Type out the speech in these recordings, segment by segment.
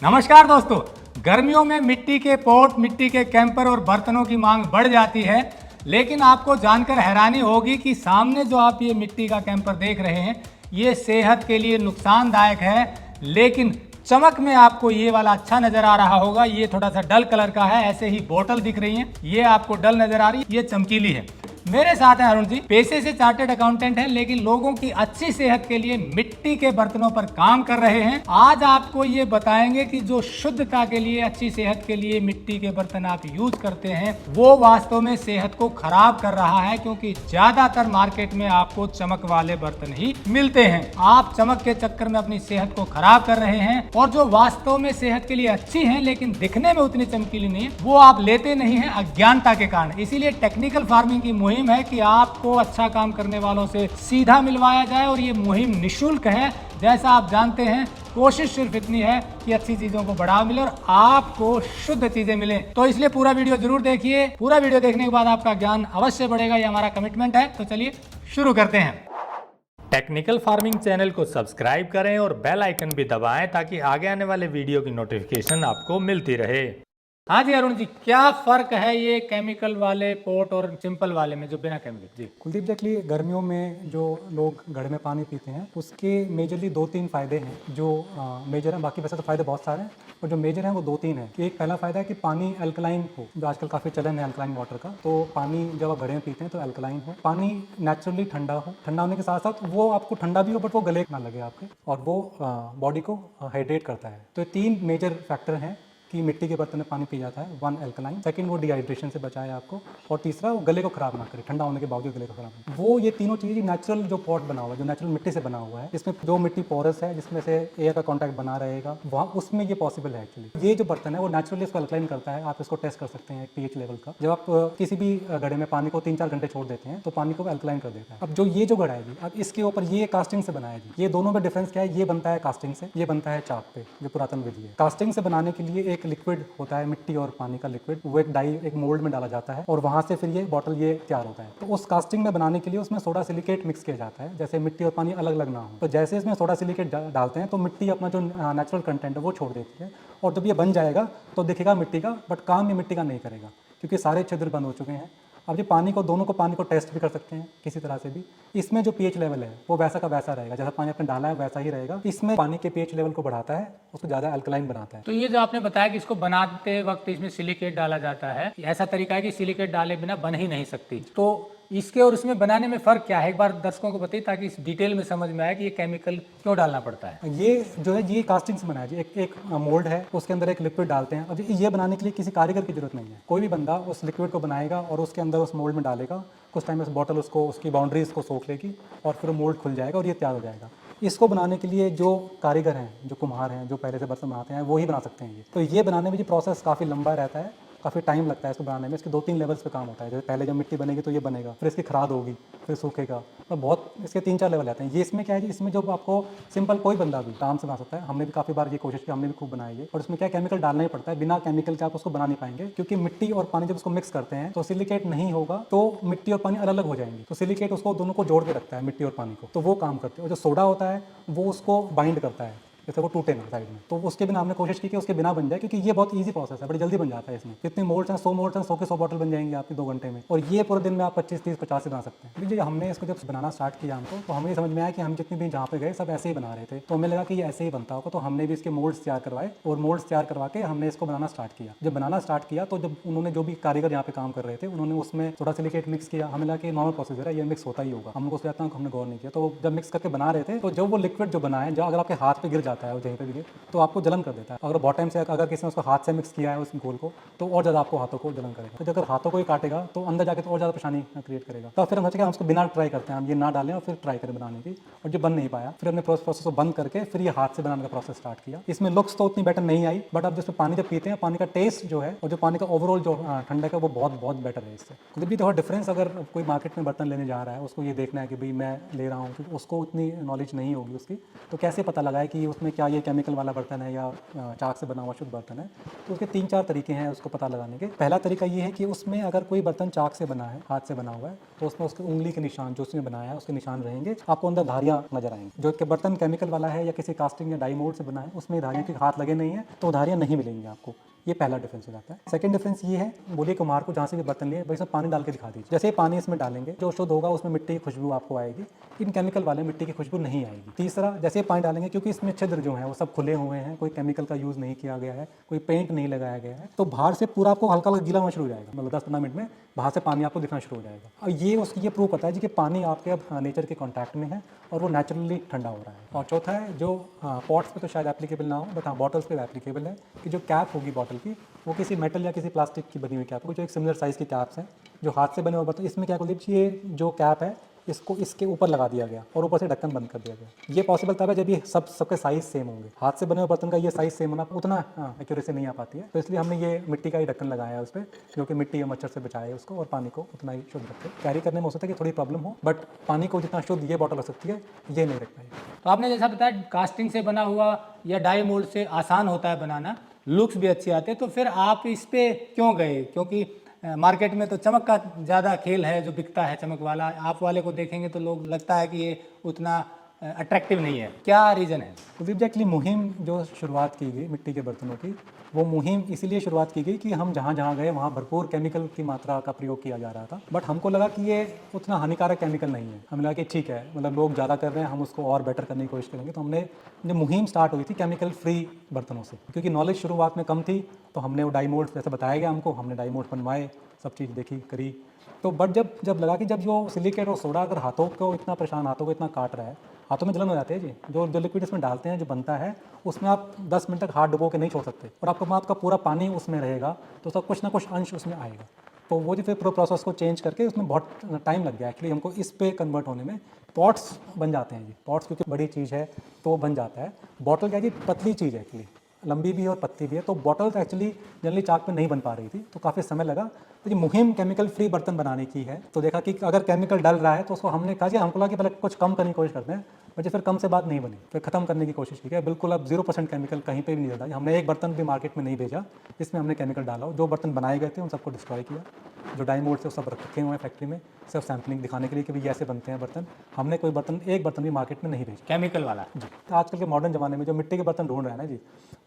नमस्कार दोस्तों, गर्मियों में मिट्टी के पॉट, मिट्टी के कैंपर और बर्तनों की मांग बढ़ जाती है। लेकिन आपको जानकर हैरानी होगी कि सामने जो आप ये मिट्टी का कैंपर देख रहे हैं, ये सेहत के लिए नुकसानदायक है। लेकिन चमक में आपको ये वाला अच्छा नजर आ रहा होगा। ये थोड़ा सा डल कलर का है, ऐसे ही बोतल दिख रही है, ये आपको डल नजर आ रही है, ये चमकीली है। मेरे साथ हैं अरुण जी, पेशे से चार्टेड अकाउंटेंट हैं, लेकिन लोगों की अच्छी सेहत के लिए मिट्टी के बर्तनों पर काम कर रहे हैं। आज आपको ये बताएंगे कि जो शुद्धता के लिए, अच्छी सेहत के लिए मिट्टी के बर्तन आप यूज करते हैं, वो वास्तव में सेहत को खराब कर रहा है, क्योंकि ज्यादातर मार्केट में आपको चमक वाले बर्तन ही मिलते हैं। आप चमक के चक्कर में अपनी सेहत को खराब कर रहे हैं, और जो वास्तव में सेहत के लिए अच्छी है लेकिन दिखने में उतनी चमकीली नहीं है, वो आप लेते नहीं है अज्ञानता के कारण। इसीलिए टेक्निकल फार्मिंग की मुहिम है कि आपको अच्छा काम करने वालों से सीधा मिलवाया जाए, और ये मुहिम निःशुल्क है। जैसा आप जानते हैं, कोशिश सिर्फ इतनी है कि अच्छी चीजों को बढ़ावा मिले और आपको शुद्ध चीजें मिले। तो इसलिए पूरा वीडियो जरूर देखिए। पूरा वीडियो देखने के बाद आपका ज्ञान अवश्य बढ़ेगा, ये हमारा कमिटमेंट है। तो चलिए शुरू करते हैं। टेक्निकल फार्मिंग चैनल को सब्सक्राइब करें और बेल आइकन भी दबाएं, ताकि आगे आने वाले वीडियो की नोटिफिकेशन आपको मिलती रहे। हाँ जी अरुण जी, क्या फर्क है ये केमिकल वाले पोट और सिंपल वाले में, जो बिना केमिकल? जी कुलदीप, देखिए गर्मियों में जो लोग घड़े में पानी पीते हैं, उसके मेजरली 2-3 फ़ायदे हैं जो मेजर हैं। बाकी वैसे तो फ़ायदे बहुत सारे हैं, और जो मेजर हैं वो 2-3 हैं। कि एक पहला फ़ायदा है कि पानी अल्कलाइन हो, जो आजकल काफ़ी चलन है अल्कलाइन वाटर का। तो पानी जब आप घड़े में पीते हैं तो अल्कलाइन हो, पानी नेचुरली ठंडा हो। ठंडा होने के साथ साथ वो आपको ठंडा भी हो, बट वो गले ना लगे आपके, और वो बॉडी को हाइड्रेट करता है। तो ये 3 मेजर फैक्टर हैं कि मिट्टी के बर्तन में पानी पी जाता है। 1 अल्कलाइन, सेकंड वो डिहाइड्रेशन से बचाए आपको, और तीसरा वो गले को खराब ना करे, ठंडा होने के बावजूद गले को खराब ना। वो ये तीनों चीज़ें नेचुरल जो पॉट बना हुआ है, जो नेचुरल मिट्टी से बना हुआ है, इसमें जो मिट्टी पोरस है, जिसमें से एयर का कॉन्टैक्ट बना रहेगा, वहाँ उसमें ये पॉसिबल है। एक्चुअली ये जो बर्तन है वो नेचुरली इसको अल्कलाइन करता है। आप इसको टेस्ट कर सकते हैं pH लेवल का। जब आप किसी भी घड़े में पानी को 3-4 घंटे छोड़ देते हैं तो पानी को अल्कलाइन कर देता है। अब जो ये जो घड़ा है जी, अब इसके ऊपर ये कास्टिंग से बनाया जी। ये दोनों में डिफरेंस क्या है? ये बनता है कास्टिंग से, ये बनता है चाक पे, जो पुरातन विधि है। कास्टिंग से बनाने के लिए एक लिक्विड होता है, मिट्टी और पानी का लिक्विड, वो एक मोल्ड में डाला जाता है, और वहां से फिर ये बॉटल ये तैयार होता है। तो उस कास्टिंग में बनाने के लिए उसमें सोडा सिलिकेट मिक्स किया जाता है, जैसे मिट्टी और पानी अलग अलग ना हो। तो जैसे इसमें सोडा सिलिकेट डालते हैं तो मिट्टी अपना जो नेचुरल कंटेंट है वो छोड़ देती है, और जब ये बन जाएगा तो दिखेगा मिट्टी का, बट काम ये मिट्टी का नहीं करेगा, क्योंकि सारे छिद्र बंद हो चुके हैं। अब ये पानी को, दोनों को पानी को टेस्ट भी कर सकते हैं किसी तरह से भी। इसमें जो pH लेवल है वो वैसा का वैसा रहेगा, जैसा पानी आपने डाला है वैसा ही रहेगा। इसमें पानी के pH लेवल को बढ़ाता है, उसको ज़्यादा अल्कलाइन बनाता है। तो ये जो आपने बताया कि इसको बनाते वक्त इसमें सिलिकेट डाला जाता है, ऐसा तरीका है कि सिलिकेट डाले बिना बन ही नहीं सकती। तो इसके और इसमें बनाने में फ़र्क क्या है, एक बार दर्शकों को बताइए, ताकि इस डिटेल में समझ में आए कि ये केमिकल क्यों डालना पड़ता है। ये जो है ये कास्टिंग से बना है जी। एक मोल्ड है, उसके अंदर एक लिक्विड डालते हैं। अब ये बनाने के लिए किसी कारीगर की जरूरत नहीं है। कोई भी बंदा उस लिक्विड को बनाएगा और उसके अंदर उस मोल्ड में डालेगा, कुछ टाइम में उस बॉटल उसको, उसकी बाउंड्रीज को सोख लेगी, और फिर मोल्ड खुल जाएगा और ये तैयार हो जाएगा। इसको बनाने के लिए जो कारीगर हैं, जो कुम्हार हैं, जो पहले से बर्तन बनाते हैं, वो ही बना सकते हैं ये। तो ये बनाने में जो प्रोसेस काफ़ी लंबा रहता है, काफ़ी टाइम लगता है इसको बनाने में। इसके 2-3 लेवल्स पे काम होता है। जैसे पहले जब मिट्टी बनेगी तो ये बनेगा, फिर इसकी खराद होगी, फिर सूखेगा, तो बहुत इसके 3-4 लेवल आते हैं। ये इसमें क्या है कि इसमें जो आपको सिंपल कोई बंदा भी आराम से बना सकता है। हमने भी काफ़ी बार ये कोशिश की, हमने भी खूब बनाई है। और इसमें क्या केमिकल डालना ही पड़ता है, बिना केमिकल के आप उसको बना नहीं पाएंगे, क्योंकि मिट्टी और पानी जब उसको मिक्स करते हैं तो सिलिकेट नहीं होगा, तो मिट्टी और पानी अलग अलग हो जाएंगे। तो सिलिकेट उसको दोनों को जोड़ के रखता है, मिट्टी और पानी को, तो वो काम करते हैं। और जो सोडा होता है वो उसको बाइंड करता है, जैसे वो टूटे ना साइड में। तो उसके बिना हमने कोशिश की कि उसके बिना बन जाए, क्योंकि ये बहुत इजी प्रोसेस है, बड़ी जल्दी बन जाता है। इसमें जितने मोल्ड्स हैं, 100 मोल्ड्स हैं, 100 के 100 बॉटल बन जाएंगे आपकी 2 घंटे में। और ये पूरे दिन में आप 25, 30, 50 से बना सकते हैं। जी, हमने इसको जब बनाना स्टार्ट किया हमको, तो हमें समझ में आया कि हम जितने भी जहाँ पे गए सब ऐसे ही बना रहे थे। तो हमें लगा कि ये ऐसे ही बनता होगा, तो हमने भी इसके मोल्ड्स तैयार करवाए, और मोल्ड्स तैयार करवा के हमने इसको बनाना स्टार्ट किया। जब बनाना स्टार्ट किया तो जब उन्होंने, जो भी कारीगर यहाँ पे काम कर रहे थे, उन्होंने उसमें थोड़ा सिलिकेट मिक्स किया। हमें लगा कि नॉर्मल प्रोसीजर है, ये मिक्स होता ही होगा। हमको उसके बाद हमने गौर नहीं किया। तो जब मिक्स करके बना रहे थे, तो जब वो लिक्विड जो बना है, जो अगर आपके हाथ पे गिर जाता है, वो जहीं पे भी गिर, तो आपको जलन कर देता है। अगर बॉटम से, अगर किसी ने उसको हाथ से मिक्स किया है उस घोल को, तो और ज़्यादा आपको हाथों को जलन करेगा। तो अगर हाथों को ही काटेगा तो अंदर जाके तो और ज़्यादा परेशानी क्रिएट करेगा। तो फिर हम सोचे कि हम उसको बिना ट्राई करते हैं, हम ये ना डालें और फिर ट्राई करें बनाने की, और जो बन नहीं पाया, फिर हमने प्रोसेस को बंद करके फिर ये हाथ से बनाने का प्रोसेस स्टार्ट किया। इसमें लुक्स तो उतनी बेटर नहीं आई, बट आप जिसमें पानी जब पीते हैं, पानी का टेस्ट जो है और जो पानी का ओवरऑल जो ठंडक है, वो बहुत बहुत बेटर है इससे। तो भी थोड़ा डिफरेंस, अगर कोई मार्केट में बर्तन लेने जा रहा है, उसको ये देखना है कि भाई मैं ले रहा हूँ, क्योंकि उसको उतनी नॉलेज नहीं होगी उसकी, तो कैसे पता लगाए कि उसमें उसमें क्या ये केमिकल वाला बर्तन है या चाक से बना हुआ शुद्ध बर्तन है। तो उसके 3-4 तरीके हैं उसको पता लगाने के। पहला तरीका ये है कि उसमें अगर कोई बर्तन चाक से बना है, हाथ से बना हुआ है, तो उसमें उसके उंगली के निशान जो उसने बनाया है उसके निशान रहेंगे, आपको अंदर धारियाँ नजर आएंगी। जो कि बर्तन केमिकल वाला है या किसी कास्टिंग या डाई मोल्ड से बना है उसमें धारियाँ के हाथ लगे नहीं है तो धारियाँ नहीं मिलेंगी आपको। ये पहला डिफरेंस हो जाता है। सेकंड डिफरेंस ये है, बोलिए कुम्हार को जहाँ से भी बर्तन लिए भाई इसमें पानी डाल के दिखा दीजिए। जैसे ही पानी इसमें डालेंगे जो शुद्ध होगा उसमें मिट्टी की खुशबू आपको आएगी, इन केमिकल वाले मिट्टी की खुशबू नहीं आएगी। तीसरा, जैसे ही पानी डालेंगे क्योंकि इसमें छिद्र जो है वो सब खुले हुए हैं, कोई केमिकल का यूज़ नहीं किया गया है, कोई पेंट नहीं लगाया गया है, तो बाहर से पूरा आपको हल्का हल्का गीला होना शुरू हो जाएगा। मतलब 10-15 मिनट में बाहर से पानी आपको दिखना शुरू हो जाएगा। और ये उसकी ये प्रूव करता है जी कि पानी आपके अब नेचर के कॉन्टैक्ट में है और वो नेचुरली ठंडा हो रहा है। और चौथा है जो पॉट्स पे तो शायद एप्लीकेबल ना हो, बट हाँ बॉटल्स पे एप्लीकेबल है कि जो कैप होगी बॉटल की वो किसी मेटल या किसी प्लास्टिक की बनी हुई कैप होगी, जो एक सिमिलर साइज़ की कैप्स हैं जो हाथ से बने हुए बर्तन। इसमें क्या कुलदीप जी, ये जो कैप है इसको इसके ऊपर लगा दिया गया और ऊपर से ढक्कन बंद कर दिया गया। ये पॉसिबल तब है जब ये सबके साइज़ सेम होंगे। हाथ से बने हुए बर्तन का ये साइज़ सेम होना उतना एक्यूरेसी नहीं आ पाती है, तो इसलिए हमने ये मिट्टी का ही ढक्कन लगाया है उस पर, जो कि मिट्टी या मच्छर से बचाए उसको और पानी को उतना ही शुद्ध रखे। कैरी करने में हो सकता है कि थोड़ी प्रॉब्लम हो, बट पानी को जितना शुद्ध ये बॉटल हो सकती है ये नहीं रख पाएगी। तो आपने जैसा बताया कास्टिंग से बना हुआ या डाई मोल्ड से आसान होता है बनाना, लुक्स भी अच्छे आते हैं, तो फिर आप इस पे क्यों गए? क्योंकि मार्केट में तो चमक का ज़्यादा खेल है, जो बिकता है चमक वाला, आप वाले को देखेंगे तो लोग लगता है कि ये उतना अट्रैक्टिव नहीं है। क्या रीज़न है? कुलदीप जी, एक्चुअली मुहिम जो शुरुआत की गई मिट्टी के बर्तनों की, वो मुहिम इसीलिए शुरुआत की गई कि हम जहाँ जहाँ गए वहाँ भरपूर केमिकल की मात्रा का प्रयोग किया जा रहा था। बट हमको लगा कि ये उतना हानिकारक केमिकल नहीं है। हमें लगा कि ठीक है, मतलब लोग ज़्यादा कर रहे हैं, हम उसको और बेटर करने की कोशिश करेंगे। तो हमने जो मुहिम स्टार्ट हुई थी केमिकल फ्री बर्तनों से, क्योंकि नॉलेज शुरुआत में कम थी, तो हमने वो डाई मोल्ड जैसे बताया गया हमको, हमने डाई मोल्ड बनवाए, सब चीज़ देखी करी। तो बट जब लगा कि जब जो सिलिकेट और सोडा अगर हाथों को इतना परेशान, हाथों को इतना काट रहा है, हाथों में जलन हो जाती है जी, जो लिक्विड इसमें डालते हैं जो बनता है उसमें आप 10 मिनट तक हाथ डुबो के नहीं छोड़ सकते, और आपका पूरा पानी उसमें रहेगा तो उसका कुछ ना कुछ अंश उसमें आएगा। तो वो जो फिर पूरा प्रोसेस को चेंज करके उसमें बहुत टाइम लग गया एक्चुअली हमको इस पे कन्वर्ट होने में। पॉट्स बन जाते हैं जी, पॉट्स क्योंकि बड़ी चीज़ है तो बन जाता है। बॉटल क्या जी, पतली चीज़ है एक्चुअली, लंबी भी है और पतली भी है, तो बॉटल तो एक्चुअली जनरली चाक पे नहीं बन पा रही थी, तो काफ़ी समय लगा। तो ये मुहिम केमिकल फ्री बर्तन बनाने की है, तो देखा कि अगर केमिकल डल रहा है तो उसको हमने कहा कि हमको लगा कि पहले कुछ कम करने की कोशिश करते हैं, बट फिर कम से बात नहीं बनी, फिर ख़त्म करने की कोशिश की है। बिल्कुल अब 0% केमिकल कहीं पे भी नहीं डाला। हमने एक बर्तन भी मार्केट में नहीं भेजा जिसमें हमने केमिकल डाला हो। जो बर्तन बनाए गए थे उन सबको डिस्ट्रॉय किया, जो डाई मोल्ड से सब रखे हुए हैं फैक्ट्री में, सिर्फ सैम्पलिंग दिखाने के लिए कि भाई ऐसे बनते हैं बर्तन। हमने कोई बर्तन, एक बर्तन भी मार्केट में नहीं भेजा केमिकल वाला जी। तो आजकल के मॉडर्न ज़माने में जो मिट्टी के बर्तन ढूंढ रहे हैं ना जी,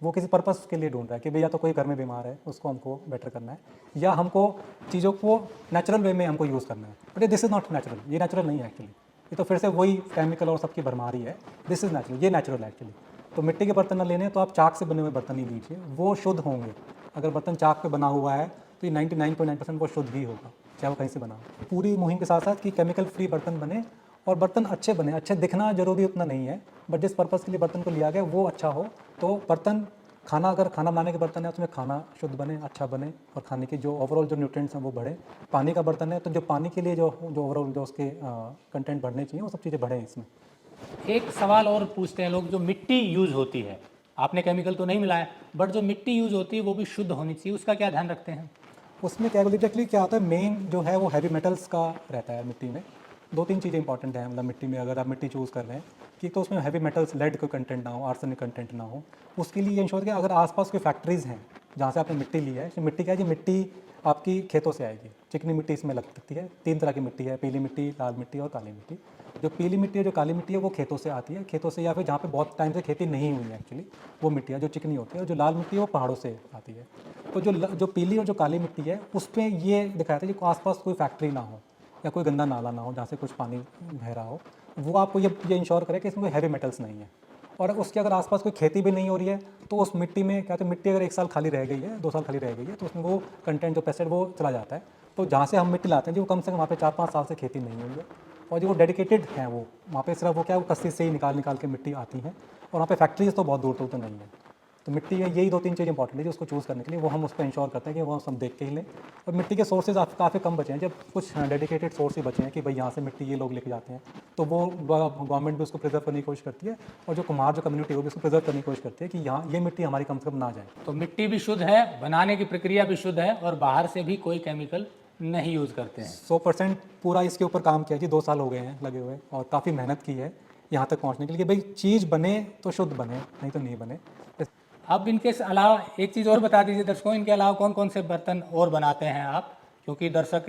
वो किसी पर्पस के लिए ढूंढ रहा है कि भैया तो कोई घर में बीमार है उसको हमको बेटर करना है, या हमको चीज़ों को नेचुरल वे में हमको यूज़ करना है। But this is not natural, ये नेचुरल नहीं है एक्चुअली, ये तो फिर से वही केमिकल और सबकी भरमारी है। दिस इज़ नेचुरल, ये नेचुरल है एक्चुअली। तो मिट्टी के बर्तन ना लेने तो आप चाक से बने हुए बर्तन ही लीजिए, वो शुद्ध होंगे। अगर बर्तन चाक पे बना हुआ है तो ये 99.9% वो शुद्ध ही होगा, चाहे वो कहीं से बना हो। पूरी मुहिम के साथ साथ कि केमिकल फ्री बर्तन बने और बर्तन अच्छे बने। अच्छे दिखना जरूरी उतना नहीं है, बट जिस पर्पज़ के लिए बर्तन को लिया गया वो अच्छा हो। तो बर्तन, खाना अगर खाना बनाने के बर्तन है उसमें खाना शुद्ध बने, अच्छा बने, और खाने की जो ओवरऑल जो न्यूट्रिएंट्स हैं वो बढ़े। पानी का बर्तन है तो जो पानी के लिए जो ओवरऑल जो उसके कंटेंट बढ़ने चाहिए वो सब चीज़ें बढ़े इसमें। एक सवाल और पूछते हैं लोग, जो मिट्टी यूज़ होती है, आपने केमिकल तो नहीं मिलाया, बट जो मिट्टी यूज़ होती है वो भी शुद्ध होनी चाहिए, उसका क्या ध्यान रखते हैं? उसमें क्या एग्जैक्टली क्या होता है, मेन जो है वो हैवी मेटल्स का रहता है मिट्टी में। 2-3 चीज़ें इंपॉर्टेंट हैं, मतलब मिट्टी में अगर आप मिट्टी चूज़ कर रहे हैं कि तो उसमें हैवी मेटल्स, लेड का कंटेंट ना हो, आर्सेनिक कंटेंट ना हो। उसके लिए ये इंश्योर कि अगर आसपास कोई फैक्ट्रीज़ हैं जहाँ से आपने मिट्टी ली है, तो मिट्टी क्या है जी, मिट्टी आपकी खेतों से आएगी। चिकनी मिट्टी इसमें लग सकती है। 3 तरह की मिट्टी है, पीली मिट्टी, लाल मिट्टी और काली मिट्टी। जो पीली मिट्टी है, जो काली मिट्टी है, वो खेतों से आती है, खेतों से या फिर जहाँ पे बहुत टाइम से खेती नहीं हुई है एक्चुअली, वो मिट्टी है जो चिकनी होती है। और जो लाल मिट्टी है वो पहाड़ों से आती है। तो जो पीली और जो काली मिट्टी है उस पर ये दिखाया था कि आसपास कोई फैक्ट्री ना हो या कोई गंदा नाला ना हो जहाँ से कुछ पानी बह रहा हो, वो आपको ये इंश्योर करे कि इसमें कोई हैवी मेटल्स नहीं है। और उसके अगर आसपास कोई खेती भी नहीं हो रही है तो उस मिट्टी में क्या, तो मिट्टी अगर 1 साल खाली रह गई है, 2 साल खाली रह गई है, तो उसमें वो कंटेंट जो पेस्टिसाइड वो चला जाता है। तो जहाँ से हम मिट्टी लाते हैं जी, वो कम से कम वहाँ पे 4-5 साल से खेती नहीं हुई है, और जो वो डेडिकेटेड हैं वो वहाँ पे सिर्फ वो क्या, वो कस्सी से ही निकाल के मिट्टी आती है, और वहाँ पे फैक्ट्रीज तो बहुत दूर दूर तो नहीं है। तो मिट्टी में यही 2-3 चीज़ इंपॉर्टेंट है जी उसको चूज़ करने के लिए, वो हम उस पर इंश्योर करते हैं कि वो हम देख के ही लें। और मिट्टी के सोर्सेज काफ़ी कम बचे हैं, जब कुछ डेडिकेटेड सोर्स ही बचे हैं कि भाई यहाँ से मिट्टी ये लोग लेके जाते हैं, तो वो गवर्नमेंट भी उसको प्रिजर्व करने की कोशिश करती है, और जो कुम्हार जो कम्युनिटी वो भी उसको प्रिजर्व करने की कोशिश करती है कि यहाँ ये मिट्टी हमारी कम से कम ना जाए। तो मिट्टी भी शुद्ध है, बनाने की प्रक्रिया भी शुद्ध है, और बाहर से भी कोई केमिकल नहीं यूज़ करते हैं। 100% पूरा इसके ऊपर काम किया जी, 2 साल हो गए हैं लगे हुए, और काफ़ी मेहनत की है। यहाँ तक पहुँचने के लिए कि भाई चीज़ बने तो शुद्ध बने, नहीं तो नहीं बने। अब इनके अलावा एक चीज़ और बता दीजिए दर्शकों, इनके अलावा कौन कौन से बर्तन और बनाते हैं आप, क्योंकि दर्शक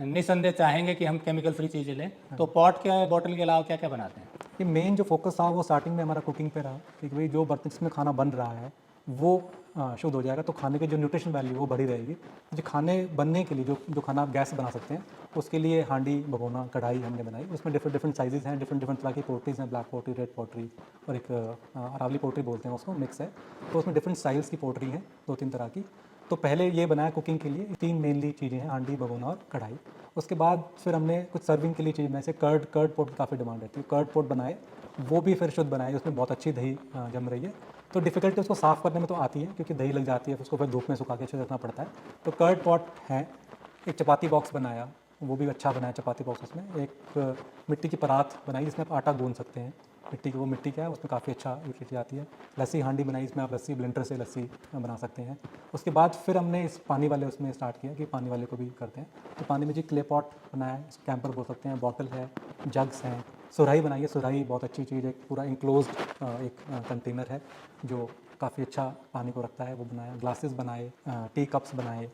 निसंदेह चाहेंगे कि हम केमिकल फ्री चीज़ें लें। तो पॉट के बॉटल के अलावा क्या क्या बनाते हैं? ये मेन जो फोकस था वो स्टार्टिंग में हमारा कुकिंग पे रहा कि भाई जो बर्तन जिसमें खाना बन रहा है वो शुद्ध हो जाएगा, तो खाने की जो न्यूट्रिशन वैल्यू वो बढ़ी रहेगी। जो खाने बनने के लिए जो खाना आप गैस बना सकते हैं, उसके लिए हांडी, भगोना, कढ़ाई हमने बनाई। उसमें डिफरेंट साइजेस हैं, डिफरेंट तरह की पोट्रीज हैं, ब्लैक पोट्री, रेड पोट्री और एक अरावली पोट्री बोलते हैं उसको, मिक्स है। तो उसमें डिफरेंट स्टाइल्स की पोट्री हैं, 2-3 तरह की। तो पहले ये बनाया कुकिंग के लिए, 3 मेनली चीज़ें हैं, हांडी, भगोना और कढ़ाई। उसके बाद फिर हमने कुछ सर्विंग के लिए चीज़ में से कर्ड पोट की काफ़ी डिमांड रहती है, कर्ड पोट बनाए, वो भी फिर शुद्ध बनाए। उसमें बहुत अच्छी दही जम रही है। तो डिफ़िकल्टी उसको साफ़ करने में तो आती है क्योंकि दही लग जाती है, उसको फिर धूप में सुखा के अच्छे रखना पड़ता है। तो कर्ड पॉट है। एक चपाती बॉक्स बनाया, वो भी अच्छा बनाया चपाती बॉक्स। उसमें एक मिट्टी की परात बनाई जिसमें आप आटा गूंद सकते हैं। मिट्टी की, वो मिट्टी क्या है उसमें काफ़ी अच्छा यूटिलिटी आती है। लस्सी हांडी बनाई, इसमें आप लस्सी ब्लेंडर से लस्सी बना सकते हैं। उसके बाद फिर हमने इस पानी वाले उसमें स्टार्ट किया कि पानी वाले को भी करते हैं। तो पानी में जी क्ले पॉट बनाया, कैंपर बोल सकते हैं, बॉटल है, जग्स हैं, सुराही बनाई है। सुराही बहुत अच्छी चीज़ है, पूरा इंक्लोज्ड एक कंटेनर है जो काफ़ी अच्छा पानी को रखता है, वो बनाया। ग्लासेस बनाए, टी कप्स बनाए।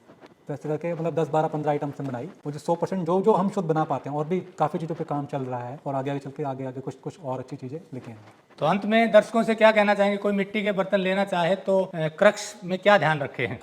तो ऐसे करके मतलब 10, 12, 15 आइटम्स से बनाई। वो जो 100% जो हम शुद्ध बना पाते हैं, और भी काफ़ी चीज़ों पे काम चल रहा है और आगे चल के आगे कुछ और अच्छी चीज़ें लेके आएंगे। तो अंत में दर्शकों से क्या कहना चाहेंगे, कोई मिट्टी के बर्तन लेना चाहे तो क्रक्स में क्या ध्यान रखे हैं?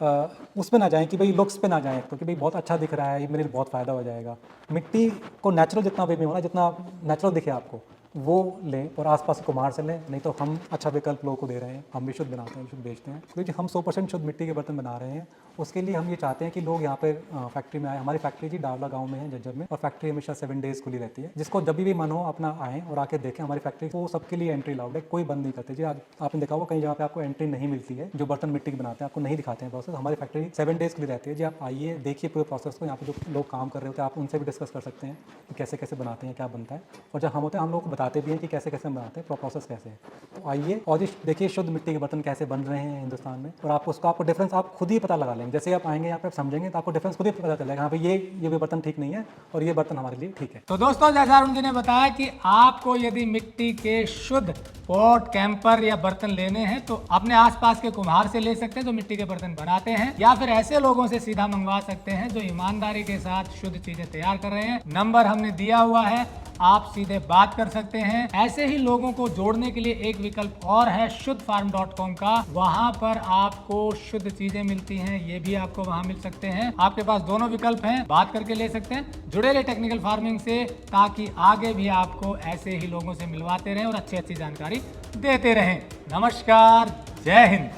उस पे ना जाएं कि भाई लुक्स पे ना जाएं, तो कि भाई बहुत अच्छा दिख रहा है, ये मेरे लिए बहुत फ़ायदा हो जाएगा। मिट्टी को नेचुरल जितना वे में होना, जितना नेचुरल दिखे आपको वो लें, और आसपास कुम्हार से लें। नहीं तो हम अच्छा विकल्प लोगों को दे रहे हैं, हम भी शुद्ध बनाते हैं, शुद्ध बेचते हैं। क्योंकि हम 100% शुद्ध मिट्टी के बर्तन बना रहे हैं, उसके लिए हम ये चाहते हैं कि लोग यहाँ पे फैक्ट्री में आए। हमारी फैक्ट्री जी डावला गांव में है, जज्जर में, और फैक्ट्री हमेशा 7 डेज़ खुली रहती है। जिसको जब भी मन हो अपना आएँ और आके देखें हमारी फैक्ट्री को, सबके लिए एंट्री अलाउड है, कोई बंद नहीं करते जी। आपने देखा होगा कहीं जहाँ पे आपको एंट्री नहीं मिलती है, जो बर्तन मिट्टी के बनाते हैं आपको नहीं दिखाते हैं प्रोसेस। हमारी फैक्ट्री 7 डेज़ खुली रहती है जी। आप आइए, देखिए पूरे प्रोसेस को। यहाँ पे जो लोग काम कर रहे होते हैं आप उनसे भी डिस्कस कर सकते हैं कि कैसे कैसे बनाते हैं, क्या बनता है। और जब हम होते हैं हम लोग को बताते भी हैं कि कैसे कैसे बनाते हैं, प्रोसेस कैसे है। तो आइए और देखिए शुद्ध मिट्टी के बर्तन कैसे बन रहे हैं हिंदुस्तान में, और आपको डिफरेंस आप खुद ही पता लगा लेंगे। जैसे आप आएंगे यहाँ पे, आप समझेंगे तो आपको डिफरेंस खुद ही पता चलेगा, हाँ भाई ये भी बर्तन ठीक नहीं है और ये बर्तन हमारे लिए ठीक है। तो दोस्तों, जैसा अरुण जी ने बताया कि आपको यदि मिट्टी के शुद्ध पॉट, कैंपर या बर्तन लेने हैं तो अपने आसपास के कुम्हार से ले सकते हैं जो मिट्टी के बर्तन बनाते हैं, या फिर ऐसे लोगों से सीधा मंगवा सकते हैं जो ईमानदारी के साथ शुद्ध चीजें तैयार कर रहे हैं। नंबर हमने दिया हुआ है, आप सीधे बात कर सकते हैं। ऐसे ही लोगों को जोड़ने के लिए एक विकल्प और है शुद्धफार्म.com का, वहां पर आपको शुद्ध चीजें मिलती हैं, ये भी आपको वहां मिल सकते हैं। आपके पास दोनों विकल्प हैं, बात करके ले सकते हैं। जुड़े रहे टेक्निकल फार्मिंग से, ताकि आगे भी आपको ऐसे ही लोगों से मिलवाते रहें और अच्छी जानकारी देते रहें। नमस्कार, जय हिंद।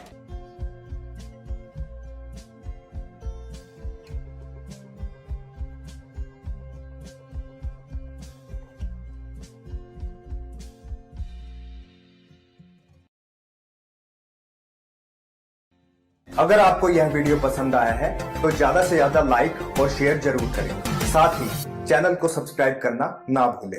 अगर आपको यह वीडियो पसंद आया है तो ज्यादा से ज्यादा लाइक और शेयर जरूर करें। साथ ही चैनल को सब्सक्राइब करना ना भूलें।